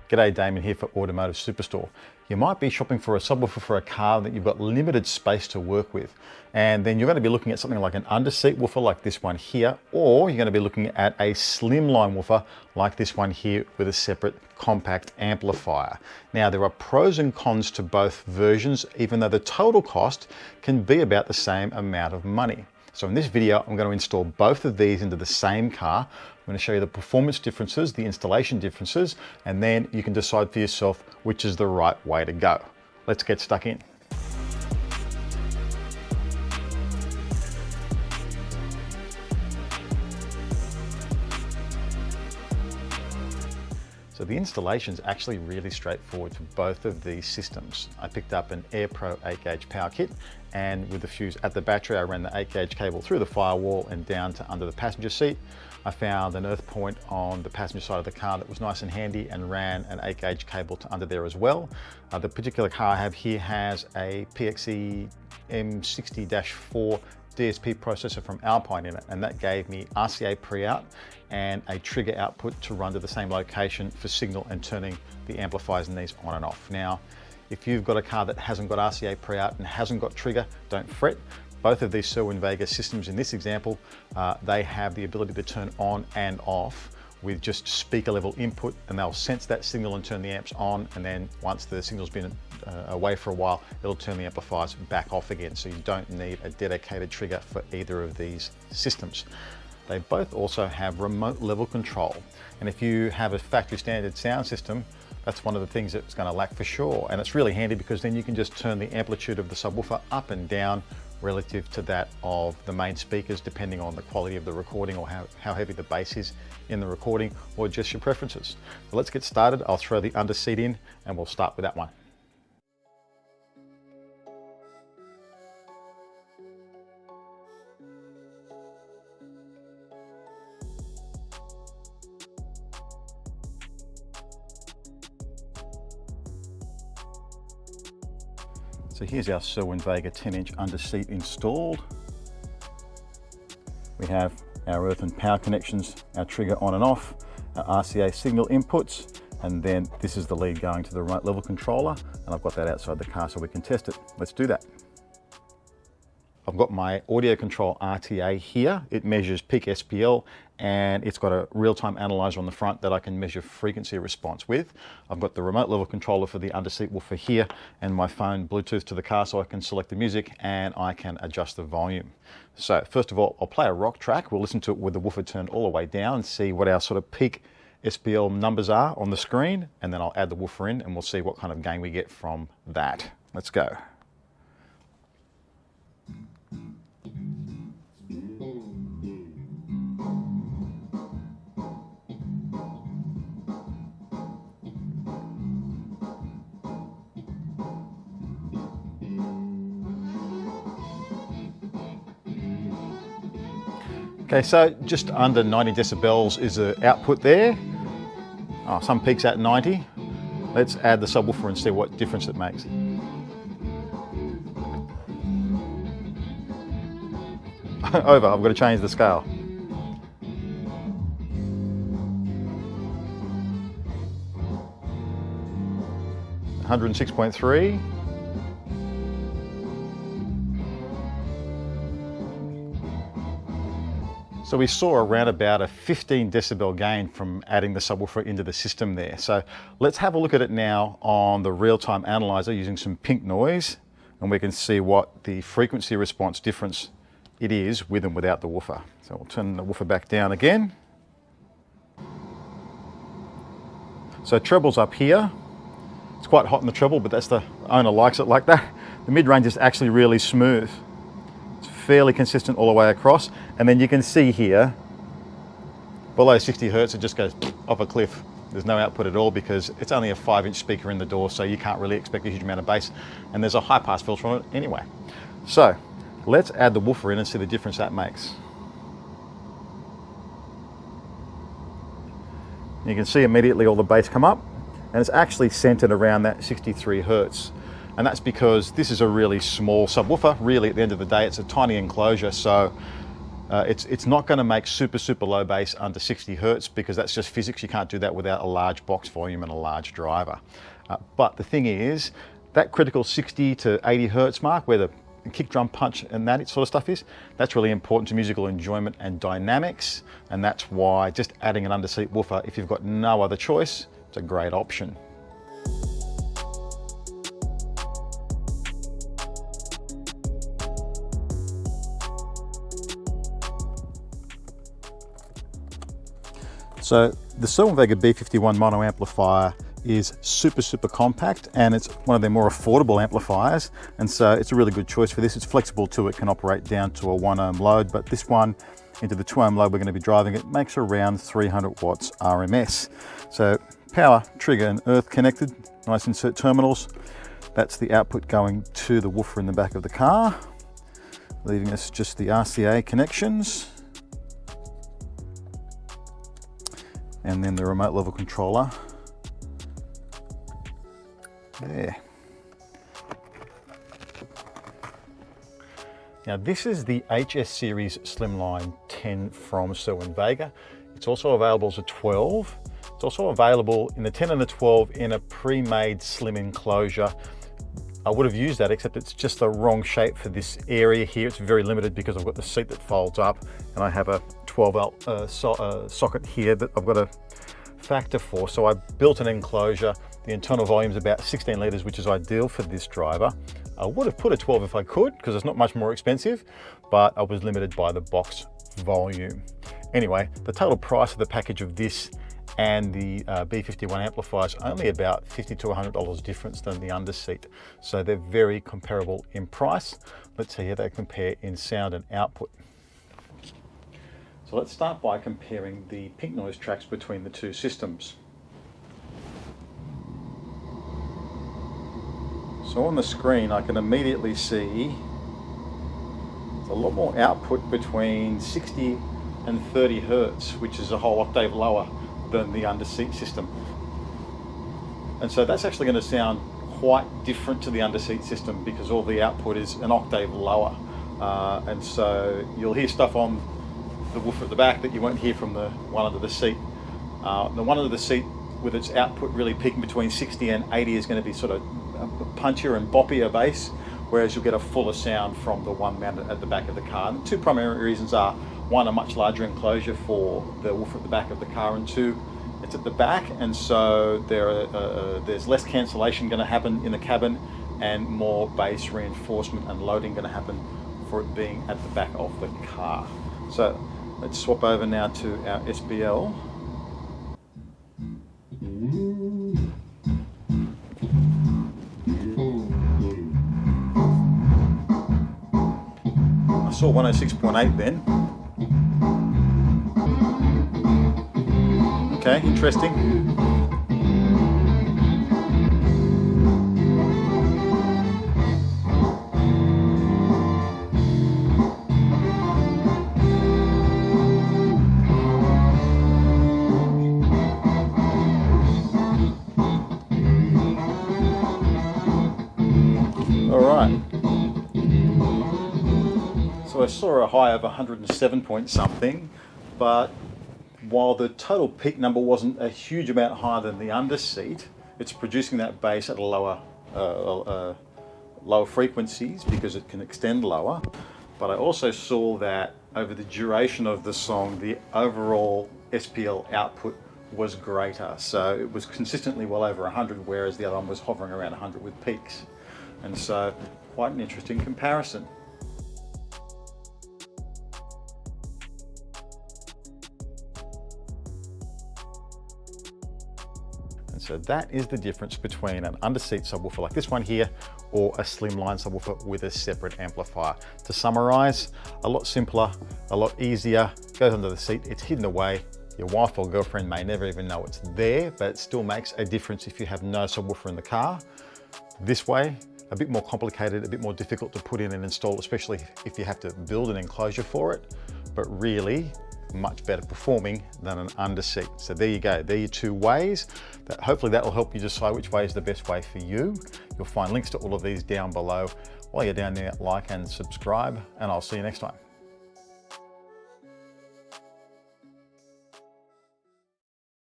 G'day, Damien here for Automotive Superstore. You might be shopping for a subwoofer for a car that you've got limited space to work with. And then you're going to be looking at something like an underseat woofer like this one here, or you're going to be looking at a slimline woofer like this one here with a separate compact amplifier. Now, there are pros and cons to both versions, even though the total cost can be about the same amount of money. So in this video, I'm going to install both of these into the same car. I'm going to show you the performance differences, the installation differences, and then you can decide for yourself which is the right way to go. Let's get stuck in. So the installation is actually really straightforward for both of these systems. I picked up an AirPro 8-gauge power kit, and with the fuse at the battery, I ran the 8-gauge cable through the firewall and down to under the passenger seat. I found an earth point on the passenger side of the car that was nice and handy and ran an 8-gauge cable to under there as well. The particular car I have here has a PXE M60-4 DSP processor from Alpine in it, and that gave me RCA pre-out and a trigger output to run to the same location for signal and turning the amplifiers in these on and off. Now, if you've got a car that hasn't got RCA pre-out and hasn't got trigger, don't fret. Both of these Cerwin-Vega systems in this example, they have the ability to turn on and off with just speaker level input, and they'll sense that signal and turn the amps on, and then once the signal's been away for a while, it'll turn the amplifiers back off again. So you don't need a dedicated trigger for either of these systems. They both also have remote level control, and if you have a factory standard sound system, that's one of the things that's going to lack for sure. And it's really handy because then you can just turn the amplitude of the subwoofer up and down relative to that of the main speakers, depending on the quality of the recording or how heavy the bass is in the recording, or just your preferences. So let's get started. I'll throw the underseat in and we'll start with that one. So here's our Cerwin-Vega 10-inch underseat installed. We have our earth and power connections, our trigger on and off, our RCA signal inputs, and then this is the lead going to the remote level controller, and I've got that outside the car so we can test it. Let's do that. I've got my audio control RTA here. It measures peak SPL, and it's got a real-time analyzer on the front that I can measure frequency response with. I've got the remote level controller for the underseat woofer here, and my phone Bluetooth to the car so I can select the music and I can adjust the volume. So first of all, I'll play a rock track. We'll listen to it with the woofer turned all the way down and see what our sort of peak SPL numbers are on the screen, and then I'll add the woofer in and we'll see what kind of gain we get from that. Let's go. Okay, so just under 90 decibels is the output there. Oh, some peaks at 90. Let's add the subwoofer and see what difference it makes. Over, I've got to change the scale. $106.3. So we saw around about a 15 decibel gain from adding the subwoofer into the system there. So let's have a look at it now on the real-time analyzer using some pink noise, and we can see what the frequency response difference it is with and without the woofer. So we'll turn the woofer back down again. So treble's up here. It's quite hot in the treble, but that's the owner likes it like that. The mid-range is actually really smooth. Fairly consistent all the way across, and then you can see here below 60 hertz it just goes off a cliff. There's no output at all because it's only a 5-inch speaker in the door, so you can't really expect a huge amount of bass, and there's a high pass filter on it anyway. So let's add the woofer in and see the difference that makes. You can see immediately all the bass come up, and it's actually centered around that 63 hertz. And that's because this is a really small subwoofer. Really, at the end of the day, it's a tiny enclosure, so It's not going to make super low bass under 60 hertz because that's just physics. You can't do that without a large box volume and a large driver. But the thing is, that critical 60 to 80 hertz mark where the kick drum punch and that sort of stuff is, that's really important to musical enjoyment and dynamics. And that's why just adding an underseat woofer, if you've got no other choice, it's a great option. So the Subwoofer B51 mono amplifier is super compact, and it's one of their more affordable amplifiers, and so it's a really good choice for this. It's flexible too. It can operate down to a 1 ohm load, but this one into the 2 ohm load we're going to be driving, it makes around 300 watts RMS. So power, trigger and earth connected, nice insert terminals. That's the output going to the woofer in the back of the car, leaving us just the RCA connections. And then the remote level controller there. Now this is the HS Series Slimline 10 from Cerwin Vega. It's also available as a 12. It's also available in the 10 and the 12 in a pre-made slim enclosure. I would have used that, except it's just the wrong shape for this area here. It's very limited because I've got the seat that folds up and I have a 12 volt socket here that I've got a factor for. So I built an enclosure. The internal volume is about 16 litres, which is ideal for this driver. I would have put a 12 if I could, because it's not much more expensive, but I was limited by the box volume. Anyway, the total price of the package of this and the B51 amplifier is only about $50 to $100 difference than the Underseat. So they're very comparable in price. Let's see how they compare in sound and output. So let's start by comparing the pink noise tracks between the two systems. So on the screen I can immediately see there's a lot more output between 60 and 30 hertz, which is a whole octave lower than the Underseat system. And so that's actually going to sound quite different to the Underseat system because all the output is an octave lower. And so you'll hear stuff on the woofer at the back that you won't hear from the one under the seat. The one under the seat with its output really peaking between 60 and 80 is going to be sort of punchier and boppier bass, whereas you'll get a fuller sound from the one mounted at the back of the car. And two primary reasons are, one, a much larger enclosure for the woofer at the back of the car, and two, it's at the back, and so there's less cancellation going to happen in the cabin and more bass reinforcement and loading going to happen for it being at the back of the car. So let's swap over now to our SBL. I saw 106.8 then. Okay, interesting. So I saw a high of 107 point something, but while the total peak number wasn't a huge amount higher than the Underseat, it's producing that bass at a lower frequencies because it can extend lower. But I also saw that over the duration of the song, the overall SPL output was greater. So it was consistently well over 100, whereas the other one was hovering around 100 with peaks. And so quite an interesting comparison. And so that is the difference between an Underseat subwoofer like this one here or a slimline subwoofer with a separate amplifier. To summarize, a lot simpler, a lot easier, goes under the seat, it's hidden away. Your wife or girlfriend may never even know it's there, but it still makes a difference if you have no subwoofer in the car. This way, a bit more complicated, a bit more difficult to put in and install, especially if you have to build an enclosure for it, but really much better performing than an Underseat. So there you go, there are your two ways. Hopefully that will help you decide which way is the best way for you. You'll find links to all of these down below. While you're down there, like and subscribe, and I'll see you next time.